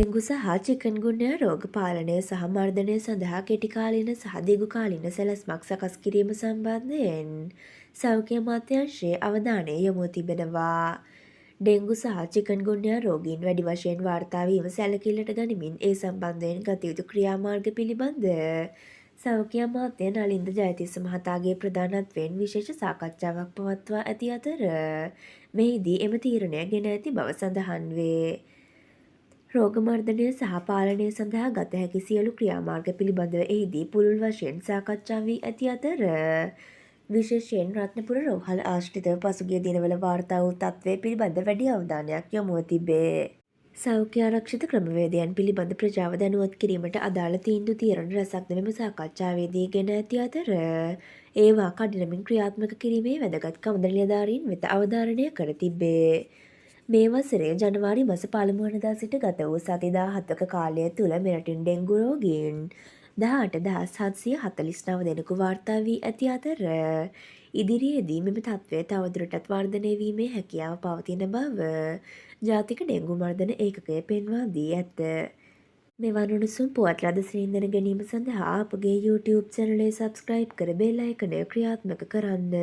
Dengue සහ චිකන්ගුන්යා රෝග පාලනය සහ මර්ධනය සඳහා කෙටිකාලීන සහ දිගුකාලීන සැලැස්මක් සකස් කිරීම සම්බන්ධයෙන් සෞඛ්‍ය අමාත්‍යාංශයේ අවධානය යොමු තිබෙනවා. ඩෙංගු සහ චිකන්ගුන්යා රෝගීන් වැඩි වශයෙන් වාර්තා වීම සැලකිල්ලට ගනිමින් ඒ සම්බන්ධයෙන් ගත යුතු ක්‍රියාමාර්ග පිළිබඳ සෞඛ්‍ය අමාත්‍ය නලින්ද ජයතිස්ස මහතාගේ ප්‍රධානත්වයෙන් විශේෂ සාකච්ඡාවක් පවත්වා ඇති අතර මෙහිදී එම තීරණය ගෙන ඇති බව සඳහන් වේ. රෝග මර්ධනය සහ පාලනය සඳහා ගත හැකි සියලු ක්‍රියාමාර්ග පිළිබඳව එහිදී පුළුල් වශයෙන් සාකච්ඡා වී ඇති අතර විශේෂයෙන් රත්නපුර රෝහල ආශ්‍රිතව පසුගිය දිනවල වාර්තා වූ තත්ත්වය පිළිබඳ වැඩි අවධානයක් යොමුව තිබේ. සෞඛ්‍ය ආරක්ෂිත ක්‍රමවේදයන් පිළිබඳ ප්‍රජාව දැනුවත් කිරීමට අදාළ තීන්දුව තීරණ රැසක්ද මෙම සාකච්ඡාවේදී ගෙන ඇති අතර ඒවා කඩිනමින් ක්‍රියාත්මක කිරීමේ වැදගත්කමද නිලධාරීන් වෙත අවධාරණය කර තිබේ. මේ වසරේ ජනවාරි මස පළමු වනදා සිට ගත වූ සති 17ක කාලය තුළ මෙරටින් ඩෙංගු රෝගීන් 18,749 දෙනෙකු වාර්තා වී ඇති අතර ඉදිරියේදී මෙම තත්ත්වය තවදුරටත් වර්ධනය වීමේ හැකියාව පවතින බව ජාතික ඩෙංගු මර්ධන ඒකකය පෙන්වා දී ඇත. මෙවන් උණුසුම් පුවත් රදසිරින් දැන ගැනීම සඳහා අපගේ YouTube චැනලය සබ්ස්ක්‍රයිබ් කර බෙල් අයිකනය ක්‍රියාත්මක කරන්න.